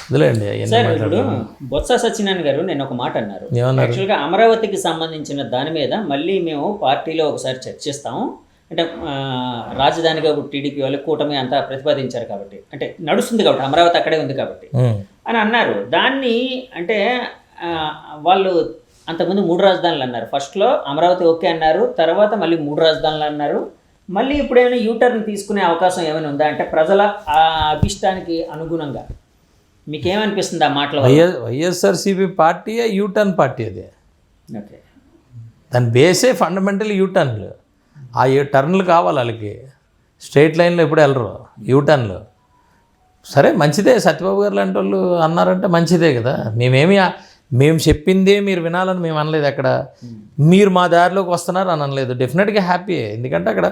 వదిలేండి. సార్ ఇప్పుడు బొత్స సత్యనారాయణ గారు నేను ఒక మాట అన్నారు. యాక్చువల్గా అమరావతికి సంబంధించిన దాని మీద మళ్ళీ మేము పార్టీలో ఒకసారి చర్చిస్తాము. అంటే రాజధానిగా టీడీపీ వాళ్ళు కూటమి అంతా ప్రతిపాదించారు కాబట్టి, అంటే నడుస్తుంది కాబట్టి, అమరావతి అక్కడే ఉంది కాబట్టి అని అన్నారు. దాన్ని అంటే వాళ్ళు అంతకుముందు 3 రాజధానులు అన్నారు. ఫస్ట్లో అమరావతి ఓకే అన్నారు, తర్వాత మళ్ళీ 3 రాజధానులు అన్నారు. మళ్ళీ ఇప్పుడేమైనా యూటర్న్ తీసుకునే అవకాశం ఏమైనా ఉందా? అంటే ప్రజల ఆ అభిష్టానికి అనుగుణంగా మీకేమనిపిస్తుంది ఆ మాటలు? వైఎస్ఆర్సీపీ పార్టీయే యూటర్న్ పార్టీ. అది ఓకే, దాని బేసే ఫండమెంటల్ యూటర్న్లు. ఆ టర్న్లు కావాలి వాళ్ళకి. స్ట్రైట్ లైన్లో ఎప్పుడు వెళ్ళరు, యూటర్న్లు. సరే మంచిదే, సత్యబాబు గారు లాంటి వాళ్ళు అన్నారంటే మంచిదే కదా. మేము చెప్పిందే మీరు వినాలని మేము అనలేదు. అక్కడ మీరు మా దారిలోకి వస్తున్నారు అని అనలేదు. డెఫినెట్గా హ్యాపీ. ఎందుకంటే అక్కడ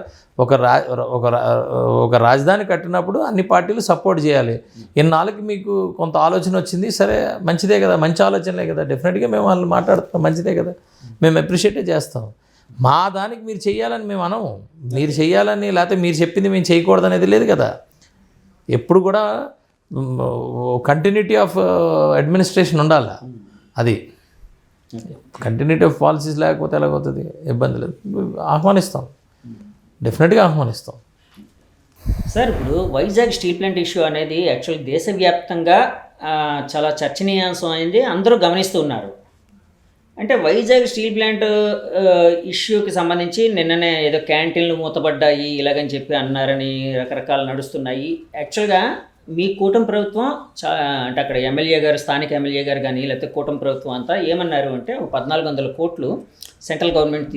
ఒక రాజధాని కట్టినప్పుడు అన్ని పార్టీలు సపోర్ట్ చేయాలి. ఇన్నాళ్ళకి మీకు కొంత ఆలోచన వచ్చింది, సరే మంచిదే కదా, మంచి ఆలోచనలే కదా. డెఫినెట్గా మేము వాళ్ళు మాట్లాడుతాం, మంచిదే కదా, మేము అప్రిషియేటే చేస్తాం. మా దానికి మీరు చెయ్యాలని మేము అనము. మీరు చెయ్యాలని, లేకపోతే మీరు చెప్పింది మేము చేయకూడదు అనేది లేదు కదా. ఎప్పుడు కూడా కంటిన్యూటీ ఆఫ్ అడ్మినిస్ట్రేషన్ ఉండాలి. అది కంటిన్యూటీ ఆఫ్ పాలసీస్ లేకపోతే ఎలాగవుతుంది? ఇబ్బంది లేదు. ఆహ్వానిస్తాం, డెఫినెట్గా ఆహ్వానిస్తాం. సార్ ఇప్పుడు వైజాగ్ స్టీల్ ప్లాంట్ ఇష్యూ అనేది యాక్చువల్ దేశవ్యాప్తంగా చాలా చర్చనీయాంశం అయింది, అందరూ గమనిస్తూ ఉన్నారు. అంటే వైజాగ్ స్టీల్ ప్లాంట్ ఇష్యూకి సంబంధించి నిన్ననే ఏదో క్యాంటీన్లు మూతపడ్డాయి ఇలాగని చెప్పి అన్నారని రకరకాలు నడుస్తున్నాయి. యాక్చువల్గా మీ కూటమి ప్రభుత్వం అంటే అక్కడ ఎమ్మెల్యే గారు, స్థానిక ఎమ్మెల్యే గారు కానీ, లేకపోతే కూటమి ప్రభుత్వం అంతా ఏమన్నారు అంటే 1400 కోట్లు సెంట్రల్ గవర్నమెంట్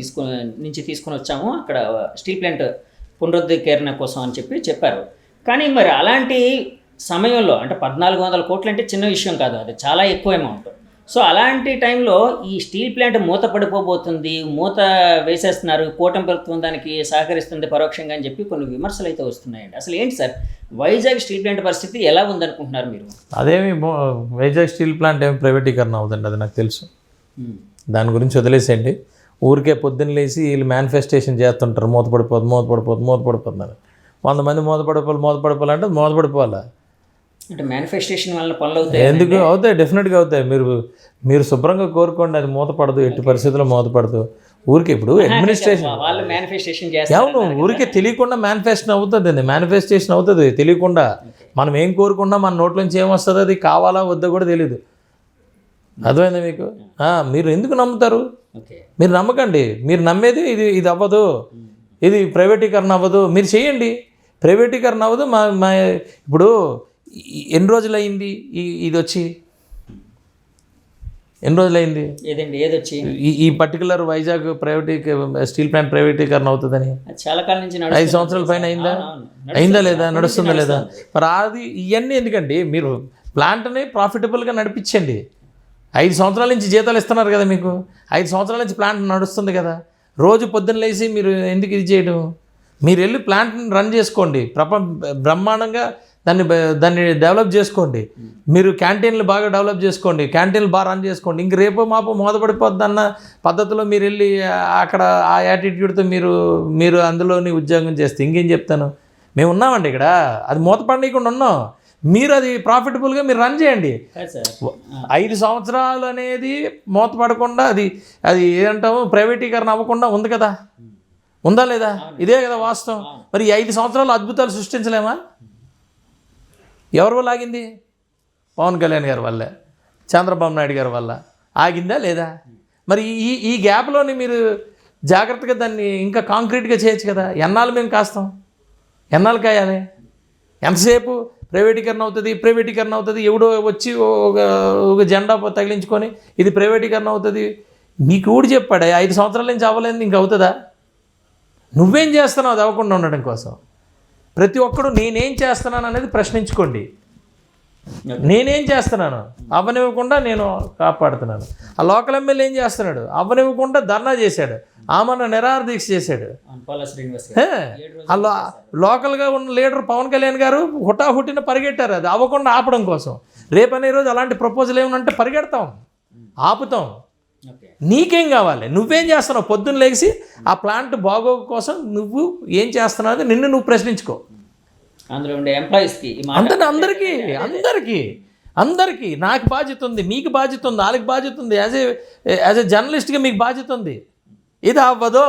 నుంచి తీసుకొని వచ్చాము అక్కడ స్టీల్ ప్లాంట్ పునరుద్ధీకరణ కోసం అని చెప్పారు. కానీ మరి అలాంటి సమయంలో అంటే 1400 కోట్లు అంటే చిన్న విషయం కాదు, అది చాలా ఎక్కువ అమౌంట్. సో అలాంటి టైంలో ఈ స్టీల్ ప్లాంట్ మూత పడిపోబోతుంది, మూత వేసేస్తున్నారు, కూటమి ప్రభుత్వం దానికి సహకరిస్తుంది పరోక్షంగా అని చెప్పి కొన్ని విమర్శలు అయితే వస్తున్నాయండి. అసలు ఏంటి సార్ వైజాగ్ స్టీల్ ప్లాంట్ పరిస్థితి ఎలా ఉందనుకుంటున్నారు మీరు? అదేమి వైజాగ్ స్టీల్ ప్లాంట్ ఏమి ప్రైవేటీకరణ అవుతుంది, అది నాకు తెలుసు. దాని గురించి వదిలేసేయండి. ఊరికే పొద్దున్న లేచి వీళ్ళు మేనిఫెస్టేషన్ చేస్తుంటారు, మూతపడిపోతుంది 100 మంది మూతపడిపోవాలంటే మూతపడిపోవాలా? అంటే మేనిఫెస్టేషన్ వల్ల పనులు అవుతాయి. ఎందుకు అవుతాయి? డెఫినెట్గా అవుతాయి. మీరు శుభ్రంగా కోరుకోండి, అది మూతపడదు, ఎట్టి పరిస్థితుల్లో మూతపడదు. ఊరికే ఇప్పుడు అడ్మినిస్ట్రేషన్ వాళ్ళు మేనిఫెస్టేషన్ చేస్తారు. అవును, ఊరికే తెలియకుండా మేనిఫెస్టేషన్ అవుతుంది తెలియకుండా. మనం ఏం కోరుకున్నా మన నోట్లోంచి ఏమొస్తుంది, అది కావాలా వద్దా కూడా తెలియదు. అర్థమైందా మీకు? మీరు ఎందుకు నమ్ముతారు? మీరు నమ్మకండి. మీరు నమ్మేది ఇది అవ్వదు, ఇది ప్రైవేటీకరణ అవ్వదు, మీరు చేయండి. ప్రైవేటీకరణ అవ్వదు. మా ఇప్పుడు ఎన్ని రోజులైంది ఇది వచ్చి? ఎన్ని రోజులైంది ఏదొచ్చి ఈ పర్టికులర్ వైజాగ్ స్టీల్ ప్లాంట్ ప్రైవేటీకరణ అవుతుందని? చాలా కాలం నుంచి 5 సంవత్సరాల పైన అయిందా లేదా? నడుస్తుందా లేదా? మరి అది ఇవన్నీ ఎందుకండి? మీరు ప్లాంట్ని ప్రాఫిటబుల్గా నడిపించండి. 5 సంవత్సరాల నుంచి జీతాలు ఇస్తున్నారు కదా మీకు. 5 సంవత్సరాల నుంచి ప్లాంట్ నడుస్తుంది కదా. రోజు పొద్దున్న లేచి మీరు ఎందుకు ఇది చేయడం? మీరు వెళ్ళి ప్లాంట్ని రన్ చేసుకోండి, బ్రహ్మాండంగా దాన్ని డెవలప్ చేసుకోండి. మీరు క్యాంటీన్లు బాగా డెవలప్ చేసుకోండి, క్యాంటీన్లు బాగా రన్ చేసుకోండి. ఇంక రేపు మాపు మూతపడిపోద్ది అన్న పద్ధతిలో మీరు వెళ్ళి అక్కడ ఆ యాటిట్యూడ్తో మీరు అందులోని ఉద్యోగం చేస్తే ఇంకేం చెప్తాను? మేము ఉన్నామండి ఇక్కడ, అది మూతపడనీయకుండా ఉన్నాం. మీరు అది ప్రాఫిటబుల్గా మీరు రన్ చేయండి. 5 సంవత్సరాలు అనేది మూతపడకుండా అది ఏదంటాము ప్రైవేటీకరణ అవ్వకుండా ఉంది కదా, ఉందా లేదా? ఇదే కదా వాస్తవం. మరి 5 సంవత్సరాలు అద్భుతాలు సృష్టించలేమా? ఎవరి వల్ల ఆగింది? పవన్ కళ్యాణ్ గారి వల్లే, చంద్రబాబు నాయుడు గారి వల్ల ఆగిందా లేదా? మరి ఈ గ్యాప్లోని మీరు జాగ్రత్తగా దాన్ని ఇంకా కాంక్రీట్గా చేయొచ్చు కదా. ఎన్నాళ్ళు మేము కాస్తాం? ఎన్నాళ్ళు కాయాలి? ఎంతసేపు ప్రైవేటీకరణ అవుతుంది ఎవడో వచ్చి ఒక జెండా తగిలించుకొని ఇది ప్రైవేటీకరణ అవుతుంది నీకు ఊడి చెప్పాడే. 5 సంవత్సరాల నుంచి అవ్వలేదు, ఇంక అవుతుందా? నువ్వేం చేస్తున్నావు అది అవ్వకుండా ఉండడం కోసం? ప్రతి ఒక్కడు నేనేం చేస్తున్నాను అనేది ప్రశ్నించుకోండి. నేనేం చేస్తున్నాను? అవ్వనివ్వకుండా నేను కాపాడుతున్నాను. ఆ లోకల్ ఎమ్మెల్యే ఏం చేస్తున్నాడు? అవ్వనివ్వకుండా ధర్నా చేశాడు, ఆమరణ నిరాహార దీక్ష చేశాడు. అలా లోకల్గా ఉన్న లీడర్ పవన్ కళ్యాణ్ గారు హుటాహుటిన పరిగెట్టారు అది అవ్వకుండా ఆపడం కోసం. రేపనే రోజు అలాంటి ప్రపోజల్ ఏమనంటే పరిగెడతాం, ఆపుతాం. నీకేం కావాలి? నువ్వేం చేస్తున్నావు? పొద్దున్న లేచి ఆ ప్లాంట్ బాగోగు కోసం నువ్వు ఏం చేస్తున్నావు అది నిన్ను నువ్వు ప్రశ్నించుకో. అందులో ఉండే ఎంప్లాయీస్కి అందరికీ అందరికీ నాకు బాధ్యత ఉంది, మీకు బాధ్యత ఉంది, వాళ్ళకి బాధ్యత ఉంది, యాజ్ ఏ జర్నలిస్ట్గా మీకు బాధ్యత ఉంది. ఇది అవ్వదు,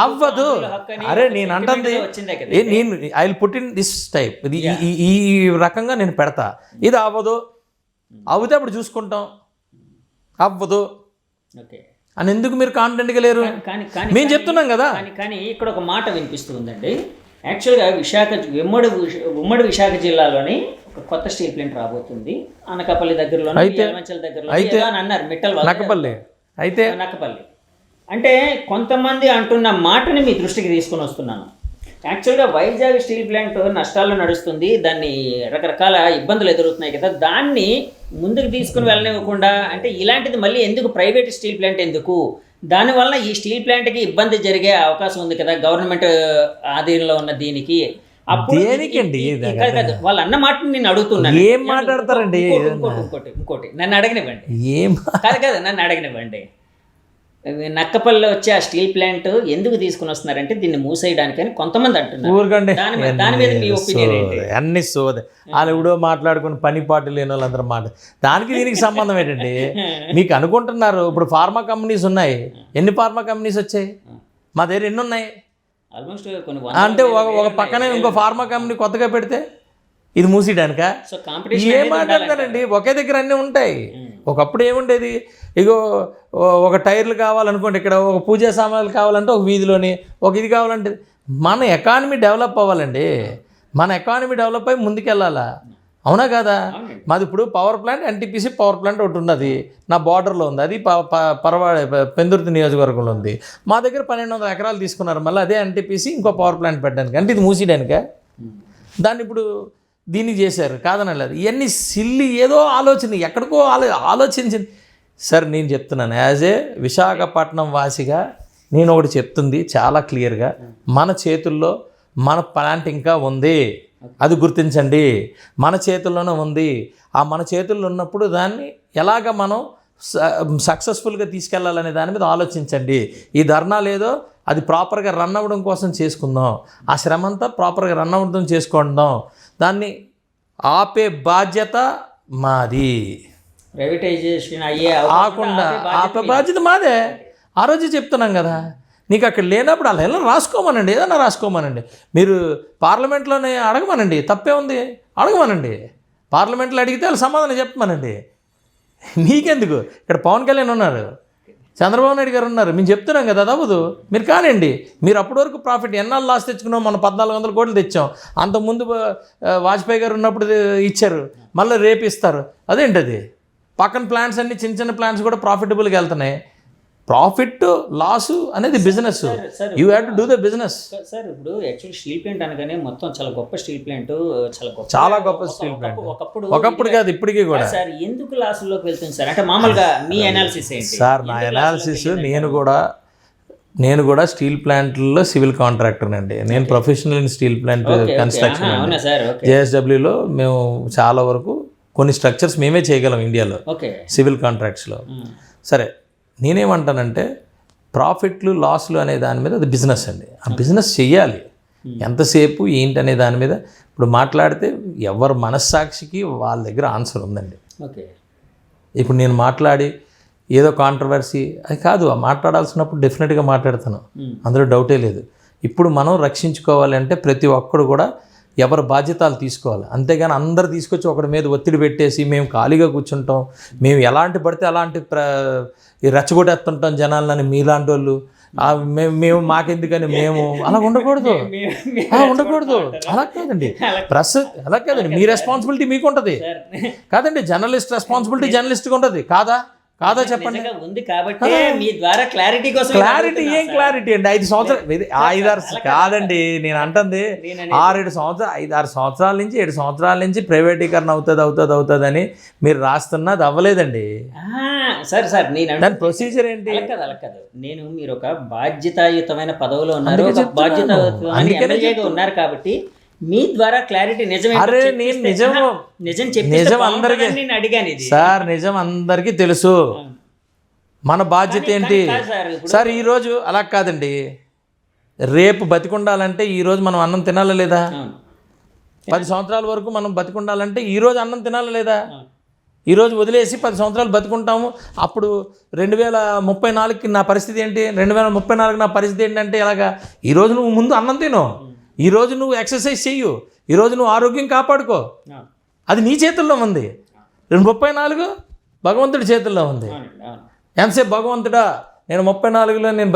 అవ్వదు. అరే నేను అంటుంది నేను I will put in this type, ఇది ఈ రకంగా నేను పెడతా. ఇది అవ్వదు, అవుతే అప్పుడు చూసుకుంటాం, అవ్వదు అని ఎందుకు మీరు కాన్ఫిడెంట్గా లేరు? మేము చెప్తున్నాం కదా. కానీ ఇక్కడ ఒక మాట వినిపిస్తూ ఉందండి. యాక్చువల్గా ఉమ్మడి విశాఖ జిల్లాలోని ఒక కొత్త స్టీల్ ప్లాంట్ రాబోతుంది అనకాపల్లి దగ్గరలో, అయితే అన్నారు మిట్టల్ నక్కపల్లి, అయితే నక్కపల్లి అంటే కొంతమంది అంటున్న మాటని మీ దృష్టికి తీసుకొని వస్తున్నాను. యాక్చువల్గా వైజాగ్ స్టీల్ ప్లాంట్ నష్టాల్లో నడుస్తుంది, దాన్ని రకరకాల ఇబ్బందులు ఎదురవుతున్నాయి కదా, దాన్ని ముందుకు తీసుకుని వెళ్ళనివ్వకుండా అంటే ఇలాంటిది మళ్ళీ ఎందుకు ప్రైవేట్ స్టీల్ ప్లాంట్ ఎందుకు, దానివల్ల ఈ స్టీల్ ప్లాంట్కి ఇబ్బంది జరిగే అవకాశం ఉంది కదా గవర్నమెంట్ ఆధీనంలో ఉన్న దీనికి. దేనికండి వాళ్ళు అన్న మాటని నేను అడుగుతున్నాను. ఏం మాట్లాడతారండి? ఇంకోటి నన్ను అడగనివ్వండి. కాదు నన్ను అడగనివ్వండి. నక్కపల్లిలో వచ్చే ఆ స్టీల్ ప్లాంట్ ఎందుకు తీసుకుని వస్తున్నారంటే దీన్ని మూసేయడానికి అని కొంతమంది అంటున్నారు. దాని మీద మీ ఒపీనియన్ ఏంటి? అన్ని సోద వాళ్ళు ఎవడో మాట్లాడుకుని పని పాటు లేని వాళ్ళందరూ దానికి దీనికి సంబంధం ఏంటండి? మీకు అనుకుంటున్నారు. ఇప్పుడు ఫార్మా కంపెనీస్ ఉన్నాయి, ఎన్ని ఫార్మా కంపెనీస్ వచ్చాయి? మా దగ్గర ఎన్ని ఉన్నాయి? ఆల్మోస్ట్ అంటే ఒక పక్కనే ఇంకో ఫార్మా కంపెనీ కొత్తగా పెడితే ఇది మూసేయడానికా? ఏం మాట్లాడతారండి? ఒకే దగ్గర అన్నీ ఉంటాయి. ఒకప్పుడు ఏముండేది, ఇగో ఒక టైర్లు కావాలనుకోండి, ఇక్కడ ఒక పూజా సామాన్లు కావాలంటే ఒక వీధిలోని, ఒక ఇది కావాలంటే మన ఎకానమీ డెవలప్ అవ్వాలండి. మన ఎకానమీ డెవలప్ అయ్యి ముందుకెళ్ళాలా, అవునా కదా? మాది ఇప్పుడు power plant, NTPC power plant ఒకటి ఉన్నది, నా బార్డర్లో ఉంది, అది పెందుర్తి నియోజకవర్గంలో ఉంది. మా దగ్గర 1200 ఎకరాలు తీసుకున్నారు, మళ్ళీ అదే ఎన్టీపీసీ ఇంకో పవర్ ప్లాంట్ పెట్టడానికి. అంటే ఇది మూసేయడానికా? దాన్ని ఇప్పుడు దీన్ని చేశారు, కాదనలేదు. ఇవన్నీ సిల్లి ఏదో ఆలోచన, ఎక్కడికో ఆలోచించింది. సార్ నేను చెప్తున్నాను, యాజ్ ఏ విశాఖపట్నం వాసిగా నేను ఒకటి చెప్తుంది చాలా క్లియర్గా, మన చేతుల్లో మన ప్లాంట్ ఇంకా ఉంది, అది గుర్తించండి. మన చేతుల్లోనే ఉంది. ఆ మన చేతుల్లో ఉన్నప్పుడు దాన్ని ఎలాగ మనం సక్సెస్ఫుల్గా తీసుకెళ్లాలనే దాని మీద ఆలోచించండి. ఈ ధర్నా లేదో అది ప్రాపర్గా రన్ అవ్వడం కోసం చేసుకుందాం, ఆ శ్రమ అంతా ప్రాపర్గా రన్ అవ్వడం చేసుకుందాం. దాన్ని ఆపే బాధ్యత మాది. ప్రైవేటైజేషన్ ఆకుండా ఆపే బాధ్యత మాదే. ఆ రోజు చెప్తున్నాం కదా, నీకు అక్కడ లేనప్పుడు అలా ఎలా రాసుకోమనండి, ఏదన్నా రాసుకోమనండి. మీరు పార్లమెంట్లోనే అడగమనండి, తప్పే ఉంది, అడగమనండి. పార్లమెంట్లో అడిగితే వాళ్ళు సమాధానం చెప్పమనండి. మీకెందుకు? ఇక్కడ పవన్ కళ్యాణ్ ఉన్నారు, చంద్రబాబు నాయుడు గారు ఉన్నారు, మేము చెప్తున్నాం కదా, అది అవ్వదు. మీరు కానివ్వండి. మీరు అప్పటి వరకు ప్రాఫిట్ ఎన్నాళ్ళు లాస్ తెచ్చుకున్నాం? మనం 1400 కోట్లు తెచ్చాం. అంతకుముందు వాజ్పేయి గారు ఉన్నప్పుడు ఇచ్చారు, మళ్ళీ రేపు ఇస్తారు. అదేంటది? పక్కన ప్లాంట్స్ అన్ని చిన్న చిన్న ప్లాంట్స్ కూడా ప్రాఫిటబుల్గా వెళ్తున్నాయి. ప్రాఫిట్ లాసు అనేది business, you have to do the business. Sir ఇప్పుడు యాక్చువల్లీ స్టీల్ ప్లాంట్ అనగానే మొత్తం చాలా గొప్ప స్టీల్ ప్లాంట్, చాలా గొప్ప స్టీల్ ప్లాంట్. ఒకప్పుడు కాదు, ఇప్పటికీ కూడా. సార్ ఎందుకు లాసుల్లోకి వెళ్తుంది సార్? అంటే మామూలుగా మీ అనాలిసిస్ ఏంటి? సార్ నా అనాలిసిస్, నేను కూడా స్టీల్ ప్లాంట్లో సివిల్ కాంట్రాక్టర్ అండి. నేను professional in steel plant construction. జేఎస్డబ్ల్యూలో మేము చాలా వరకు కొన్ని స్ట్రక్చర్స్ మేమే చేయగలం ఇండియాలో సివిల్ కాంట్రాక్ట్స్లో. సరే, నేనేమంటానంటే ప్రాఫిట్లు లాస్లు అనే దాని మీద అది బిజినెస్ అండి. ఆ బిజినెస్ చెయ్యాలి. ఎంతసేపు ఏంటనే దాని మీద ఇప్పుడు మాట్లాడితే ఎవరు మనస్సాక్షికి వాళ్ళ దగ్గర ఆన్సర్ ఉందండి. ఇప్పుడు నేను మాట్లాడి ఏదో కాంట్రవర్సీ అది కాదు, మాట్లాడాల్సినప్పుడు డెఫినెట్గా మాట్లాడతాను, అందులో డౌటే లేదు. ఇప్పుడు మనం రక్షించుకోవాలంటే ప్రతి ఒక్కడు కూడా ఎవరి బాధ్యతలు తీసుకోవాలి. అంతేగాని అందరు తీసుకొచ్చి ఒకరి మీద ఒత్తిడి పెట్టేసి మేము ఖాళీగా కూర్చుంటాం, మేము ఎలాంటి పడితే అలాంటి రెచ్చగొట్టేస్తుంటాం జనాలని, మీలాంటి వాళ్ళు మేము మాకెందుకని మేము అలా ఉండకూడదు, ఉండకూడదు. అలా కాదండి ప్రెస్, అలా కాదండి. మీ రెస్పాన్సిబిలిటీ మీకు ఉంటుంది కాదండి, జర్నలిస్ట్ రెస్పాన్సిబిలిటీ జర్నలిస్ట్కి ఉంటుంది కాదా? చెప్పండి. ఉంది కాబట్టి మీ ద్వారా క్లారిటీ కోసం. క్లారిటీ ఏం క్లారిటీ అండి? 5 సంవత్సరాలు 5-6 కాదండి నేను అంటుంది, 6-7 సంవత్సరాలు, 5-6 సంవత్సరాల నుంచి 7 సంవత్సరాల నుంచి ప్రైవేటీకరణ అవుతుంది అని మీరు రాస్తున్నది అవ్వలేదండి. సార్ నేను దాని ప్రొసీజర్ ఏంటి? అలా కాదు, నేను మీరు ఒక బాధ్యతాయుతమైన పదవిలో ఉన్నారు, బాధ్యతాయుతమైన ఉన్నారు కాబట్టి మీ ద్వారా క్లారిటీ నిజం అందరికీ అడిగాను సార్. నిజం అందరికీ తెలుసు, మన బాధ్యత ఏంటి సార్? ఈరోజు అలా కాదండి, రేపు బతికుండాలంటే ఈరోజు మనం అన్నం తినాలా లేదా? 10 సంవత్సరాల వరకు మనం బతికుండాలంటే ఈరోజు అన్నం తినాలి లేదా? ఈరోజు వదిలేసి 10 సంవత్సరాలు బతుకుంటాము. అప్పుడు 2034కి నా పరిస్థితి ఏంటి? 2034 నా పరిస్థితి ఏంటంటే ఎలాగా? ఈరోజు నువ్వు ముందు అన్నం తిను, ఈరోజు నువ్వు ఎక్సర్సైజ్ చెయ్యు, ఈరోజు నువ్వు ఆరోగ్యం కాపాడుకో. అది నీ చేతుల్లో ఉంది. 34 భగవంతుడి చేతుల్లో ఉంది. ఎంతసేపు భగవంతుడా నేను 34లో నేను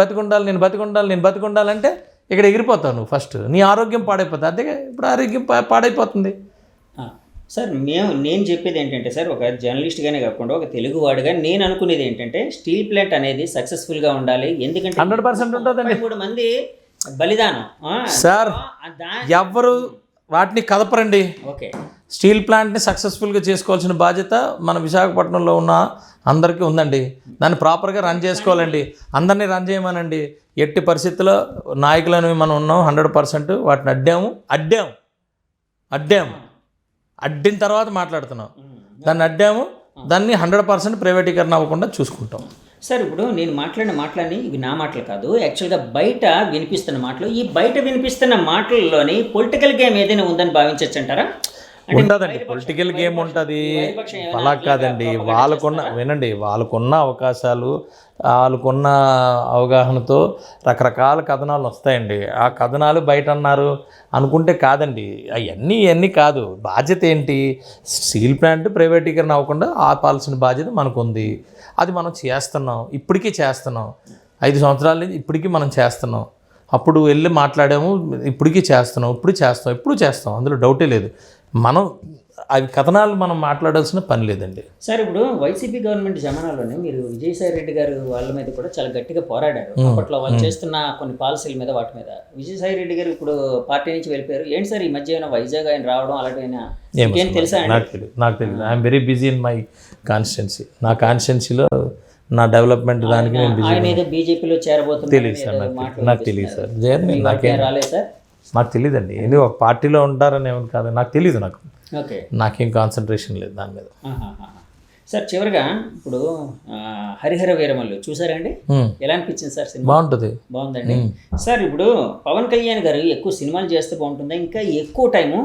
బతికుండాలంటే ఇక్కడ ఎగిరిపోతావు నువ్వు. ఫస్ట్ నీ ఆరోగ్యం పాడైపోతుంది. అంతే ఇప్పుడు ఆరోగ్యం పాడైపోతుంది. సార్ నేను చెప్పేది ఏంటంటే సార్, ఒక జర్నలిస్ట్గానే కాకుండా ఒక తెలుగువాడిగా నేను అనుకునేది ఏంటంటే స్టీల్ ప్లాంట్ అనేది సక్సెస్ఫుల్గా ఉండాలి. ఎందుకంటే 100% ఉంటుందండి. 3 మంది బలిదానం సార్, ఎవరు వాటిని కదపరండి. ఓకే, స్టీల్ ప్లాంట్ని సక్సెస్ఫుల్గా చేసుకోవాల్సిన బాధ్యత మన విశాఖపట్నంలో ఉన్న అందరికీ ఉందండి. దాన్ని ప్రాపర్గా రన్ చేసుకోవాలండి. అందరినీ రన్ చేయమనండి. ఎట్టి పరిస్థితుల్లో నాయకులను మనం ఉన్నాం 100%. వాటిని అడ్డిన తర్వాత మాట్లాడుతున్నాం. దాన్ని 100% ప్రైవేటీకరణ అవ్వకుండా చూసుకుంటాం. సార్, ఇప్పుడు నేను మాట్లాడిన మాటలని ఇవి నా మాటలు కాదు, యాక్చువల్గా బయట వినిపిస్తున్న మాటలు. ఈ బయట వినిపిస్తున్న మాటల్లోని పొలిటికల్ గేమ్ ఏదైనా ఉందని భావించవచ్చు అంటారా? ఉంటుందండి, పొలిటికల్ గేమ్ ఉంటుంది. అలా కాదండి, వాళ్ళకున్న అవకాశాలు, వాళ్ళకున్న అవగాహనతో రకరకాల కథనాలు వస్తాయండి. ఆ కథనాలు బయట అన్నారు అనుకుంటే కాదండి. అవన్నీ కాదు. బాధ్యత ఏంటి? స్టీల్ ప్లాంట్ ప్రైవేటీకరణ అవ్వకుండా ఆపాల్సిన బాధ్యత మనకు ఉంది. అది మనం చేస్తున్నాం, ఇప్పటికీ చేస్తున్నాం. 5 సంవత్సరాల నుంచి ఇప్పటికీ మనం చేస్తున్నాం. అప్పుడు వెళ్ళి మాట్లాడాము, ఇప్పటికీ చేస్తున్నాం, ఎప్పుడు చేస్తాం. అందులో డౌటే లేదు. మనం అవి కథనాలు మనం మాట్లాడాల్సిన పని లేదండి. సార్, ఇప్పుడు వైసీపీ గవర్నమెంట్ జమానాలోనే మీరు విజయసాయి రెడ్డి గారు వాళ్ళ మీద కూడా చాలా గట్టిగా పోరాడారు. అప్పట్లో వాళ్ళు చేస్తున్న కొన్ని పాలసీల మీద, వాటి మీద. విజయసాయి రెడ్డి గారు ఇప్పుడు పార్టీ నుంచి వెళ్ళిపోయారు. ఏంటి సార్ ఈ మధ్య ఏమైనా వైజాగ్ ఆయన రావడం అలాంటివైనా ఏం తెలుసా? నాకు తెలియదు. I'm very busy in my constituency. నా కాన్స్టిట్యున్సీలో నా డెవలప్మెంట్ దానికి నేను బిజీ. ఆయన ఏదో బీజేపీలో చేరబోతున్నారు. తెలియదు సార్, నాకు తెలియదు సార్. రాలేదు సార్, నాకు తెలియదండి. ఎందుకు ఒక పార్టీలో ఉంటారని ఏమని కాదు, నాకు తెలియదు. ఓకే, నాకేం కాన్సన్ట్రేషన్ లేదు దాని మీద. సార్, చివరిగా ఇప్పుడు హరిహర వీరమల్లు చూసారండి? ఎలా అనిపించింది సార్ సినిమా? బాగుందండి. సార్, ఇప్పుడు పవన్ కళ్యాణ్ గారు ఎక్కువ సినిమాలు చేస్తే బాగుంటుందా, ఇంకా ఎక్కువ టైము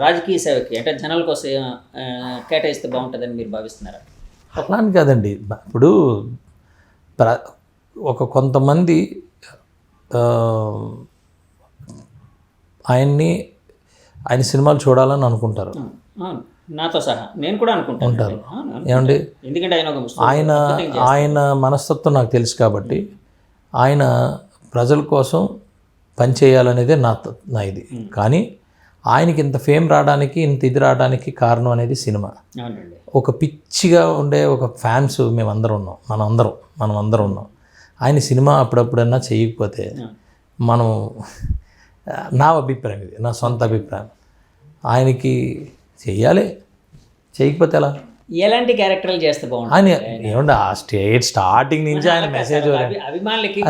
రాజకీయ సేవకి అంటే జనాల కోసం కేటాయిస్తే బాగుంటుందని మీరు భావిస్తున్నారా? అట్లా అని కాదండి. ఇప్పుడు కొంతమంది ఆయన సినిమాలు చూడాలని అనుకుంటారు. నాతో సహా నేను కూడా అనుకుంటారు. ఏమండి, ఎందుకంటే ఆయన మనస్తత్వం నాకు తెలుసు కాబట్టి ఆయన ప్రజల కోసం పనిచేయాలనేదే నా ఇది. కానీ ఆయనకి ఇంత ఫేమ్ రావడానికి, ఇంత ఇది రావడానికి కారణం అనేది సినిమా. ఒక పిచ్చిగా ఉండే ఒక ఫ్యాన్స్ మనం అందరం ఉన్నాం. ఆయన సినిమా అప్పుడప్పుడన్నా చేయకపోతే మనం, నా అభిప్రాయం ఇది, నా సొంత అభిప్రాయం, ఆయనకి చెయ్యాలి. చేయకపోతే ఎలా? ఎలాంటి క్యారెక్టర్లు చేస్తే బాగుంటుంది? ఆయన ఏమంటే ఆ స్టార్టింగ్ నుంచి ఆయన మెసేజ్ అభిమానులకి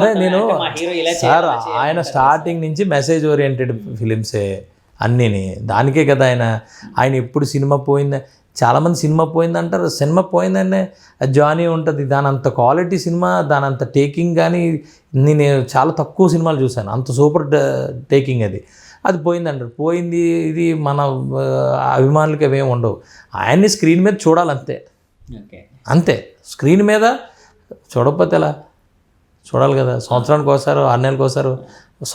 సార్, ఆయన స్టార్టింగ్ నుంచి మెసేజ్ ఓరియంటెడ్ ఫిలిమ్సే అన్నీని. దానికే కదా ఆయన ఎప్పుడు సినిమా పోయింది, చాలామంది సినిమా పోయిందంటారు. సినిమా పోయిందనే జానీ ఉంటుంది, దాని అంత క్వాలిటీ సినిమా, దాని అంత టేకింగ్ కానీ నేను చాలా తక్కువ సినిమాలు చూశాను అంత సూపర్ టేకింగ్. అది పోయిందంటారు. పోయింది ఇది మన అభిమానులకి అవేమి ఉండవు. ఆయన్ని స్క్రీన్ మీద చూడాలంతే, అంతే. స్క్రీన్ మీద చూడకపోతే ఎలా? చూడాలి కదా. సంవత్సరానికి ఒకసారి, 6 నెలలకు ఒకసారి,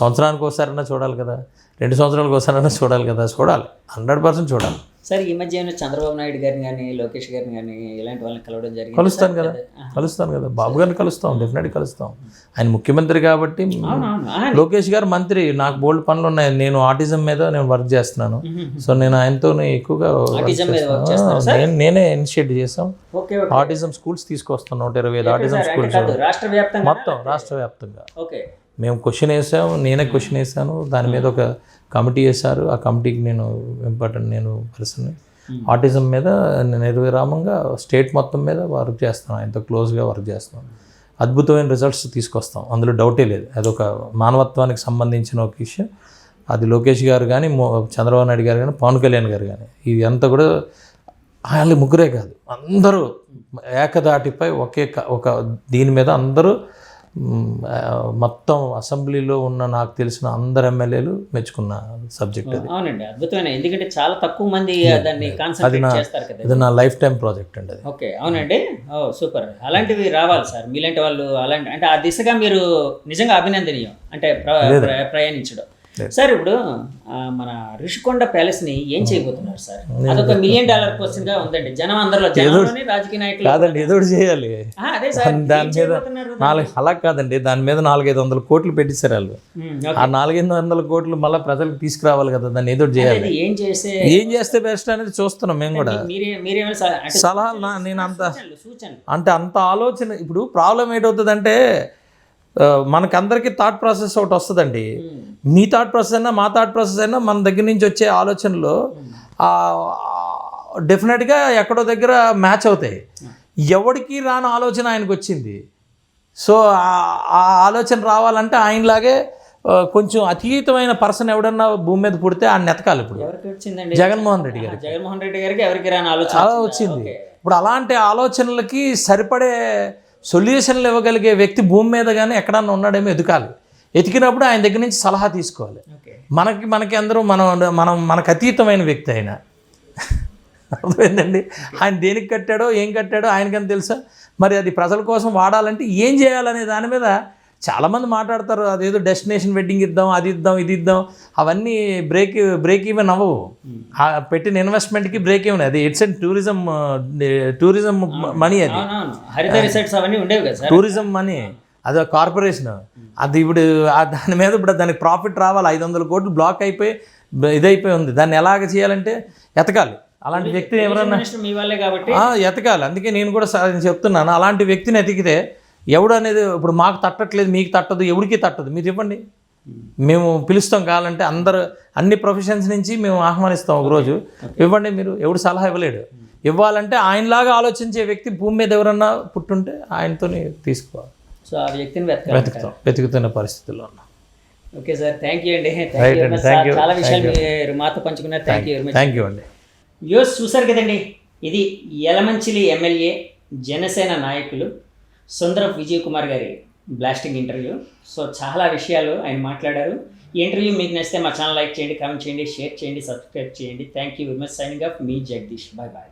సంవత్సరానికి ఒకసారైనా చూడాలి కదా, 2 సంవత్సరాలకు ఒకసారైనా చూడాలి కదా. చూడాలి, 100% చూడాలి. సార్, ఈ మధ్య చంద్రబాబు నాయుడు గారిని కానీ, లోకేష్ గారిని కానీ ఇలాంటి వాళ్ళని కలవడం జరిగింది? కలుస్తాను కదా. బాబు గారిని కలుస్తాం, డెఫినెట్గా కలుస్తాం. ఆయన ముఖ్యమంత్రి కాబట్టి. లోకేష్ గారు మంత్రి. నాకు బోల్డ్ పనులు ఉన్నాయి. నేను ఆటిజం మీద వర్క్ చేస్తున్నాను. సో నేను ఆయనతో ఎక్కువగా నేనే ఇనిషియేట్ చేస్తాం. ఆటిజం స్కూల్స్ తీసుకొస్తాం. 125 ఆటిజం స్కూల్స్ మొత్తం రాష్ట్ర వ్యాప్తంగా. మేము క్వశ్చన్ వేసాము, నేనే క్వశ్చన్ వేసాను. దాని మీద ఒక కమిటీ వేశారు. ఆ కమిటీకి నేను పర్సన్. ఆటిజం మీద నిర్విరామంగా స్టేట్ మొత్తం మీద వర్క్ చేస్తాను. ఆయనతో క్లోజ్గా వర్క్ చేస్తాం. అద్భుతమైన రిజల్ట్స్ తీసుకొస్తాం, అందులో డౌటే లేదు. అదొక మానవత్వానికి సంబంధించిన ఒక విషయం. అది లోకేష్ గారు కానీ, చంద్రబాబు నాయుడు గారు కానీ, పవన్ కళ్యాణ్ గారు కానీ, ఇది అంతా కూడా వాళ్ళు ముగ్గురే కాదు, అందరూ ఏకదాటిపై ఒక దీని మీద అందరూ మొత్తం అసెంబ్లీలో ఉన్న నాకు తెలిసిన అందరు ఎమ్మెల్యేలు మెచ్చుకున్న సబ్జెక్ట్ అది. అవునండి, అద్భుతమైన, ఎందుకంటే చాలా తక్కువ మంది దాన్ని కాన్సన్ట్రేట్ చేస్తారు కదా. ఇది నా లైఫ్ టైం ప్రాజెక్ట్ అండి అది. ఓకే, అవునండి. ఓ సూపర్, అలాంటివి రావాలి సార్, మీలాంటి వాళ్ళు అలాంటి, అంటే ఆ దిశగా మీరు నిజంగా అభినందనీయం, అంటే ప్రయాణించడం. సార్ ఇప్పుడు మన ఋషికొండ ప్యాలెస్ ని ఏం చేయబోతున్నారు సార్? అదొక $1 మిలియన్ క్వశ్చన్ గా ఉందండి. జనం అందరిలో, జనంలోని రాజకీయ నాయకులు కాదండి, ఏదో ఒకటి చేయాలి అదే సార్. దాని మీద అలా కాదండి, దాని మీద 400-500 కోట్లు పెట్టించారు వాళ్ళు. ఆ 400-500 కోట్లు మళ్ళీ ప్రజలకు తీసుకురావాలి కదా, దాన్ని ఏదో చేయాలి. ఏం చేస్తే బెస్ట్ అనేది చూస్తున్నాం మేము కూడా. సలహాలు నేను అంత ఆలోచన. ఇప్పుడు ప్రాబ్లం ఏంటవుతుందంటే మనకందరికీ థాట్ ప్రాసెస్ ఒకటి వస్తుందండి. మీ థాట్ ప్రాసెస్ అయినా మా థాట్ ప్రాసెస్ అయినా మన దగ్గర నుంచి వచ్చే ఆలోచనలు డెఫినెట్గా ఎక్కడో దగ్గర మ్యాచ్ అవుతాయి. ఎవరికి రాని ఆలోచన ఆయనకు వచ్చింది. సో ఆ ఆలోచన రావాలంటే ఆయనలాగే కొంచెం అతీతమైన పర్సన్ ఎవడన్నా భూమి మీద పుడితే ఆయన ఎతకాలి. ఇప్పుడు జగన్మోహన్ రెడ్డి గారికి ఎవరికి రాని ఆలోచన అలా వచ్చింది. ఇప్పుడు అలాంటి ఆలోచనలకి సరిపడే సొల్యూషన్లు ఇవ్వగలిగే వ్యక్తి భూమి మీద కానీ ఎక్కడన్నా ఉన్నాడేమో ఎదగాలి. ఎతికినప్పుడు ఆయన దగ్గర నుంచి సలహా తీసుకోవాలి. మనకి అందరూ మనకు అతీతమైన వ్యక్తి ఆయన. అర్థమైందండి. ఆయన దేనికి కట్టాడో ఏం కట్టాడో ఆయనకని తెలుసా. మరి అది ప్రజల కోసం వాడాలంటే ఏం చేయాలనే దాని మీద చాలామంది మాట్లాడతారు. అదేదో డెస్టినేషన్ వెడ్డింగ్ ఇద్దాం, అది ఇద్దాం, ఇది ఇద్దాం, అవన్నీ బ్రేక్ ఈవెన్ అవ్వవు. పెట్టిన ఇన్వెస్ట్మెంట్కి బ్రేక్ ఈవెన్. అది ఇట్స్ అండ్ టూరిజం మనీ. అది టూరిజం మనీ, అది కార్పొరేషన్. అది ఇప్పుడు దాని మీద ఇప్పుడు దానికి ప్రాఫిట్ రావాలి. 500 కోట్లు బ్లాక్ అయిపోయి ఇదైపోయి ఉంది. దాన్ని ఎలాగ చేయాలంటే ఎతకాలి. అలాంటి వ్యక్తిని ఎవరన్నా ఎతకాలి. అందుకే నేను కూడా చెప్తున్నాను, అలాంటి వ్యక్తిని ఎతికితే ఎవడు అనేది ఇప్పుడు మాకు తట్టట్లేదు, మీకు తట్టదు, ఎవరికి తట్టదు. మీరు చెప్పండి, మేము పిలుస్తాం. కావాలంటే అన్ని ప్రొఫెషన్స్ నుంచి మేము ఆహ్వానిస్తాం. ఒకరోజు ఇవ్వండి. మీరు ఎవడు సలహా ఇవ్వలేడు. ఇవ్వాలంటే ఆయనలాగా ఆలోచించే వ్యక్తి భూమి మీద ఎవరన్నా పుట్టుంటే ఆయనతో తీసుకోవాలి. సో ఆ వ్యక్తిని వెతుకుతున్న పరిస్థితుల్లో ఉన్నాం. ఓకే సార్, థ్యాంక్ యూ అండి. చాలా విషయాలు మీరు మాతో పంచుకున్నారు. థ్యాంక్ యూ అండి. వ్యూస్ చూసారు కదండి, ఇది యలమంచిలి ఎమ్మెల్యే జనసేన నాయకులు సుందరపు విజయ్ కుమార్ గారి బ్లాస్టింగ్ ఇంటర్వ్యూ. సో చాలా విషయాలు ఆయన మాట్లాడారు. ఈ ఇంటర్వ్యూ మీకు నచ్చితే మా ఛానల్ లైక్ చేయండి, కామెంట్ చేయండి, షేర్ చేయండి, సబ్స్క్రైబ్ చేయండి. Thank you very much. Signing off మీ జగదీష్. Bye bye.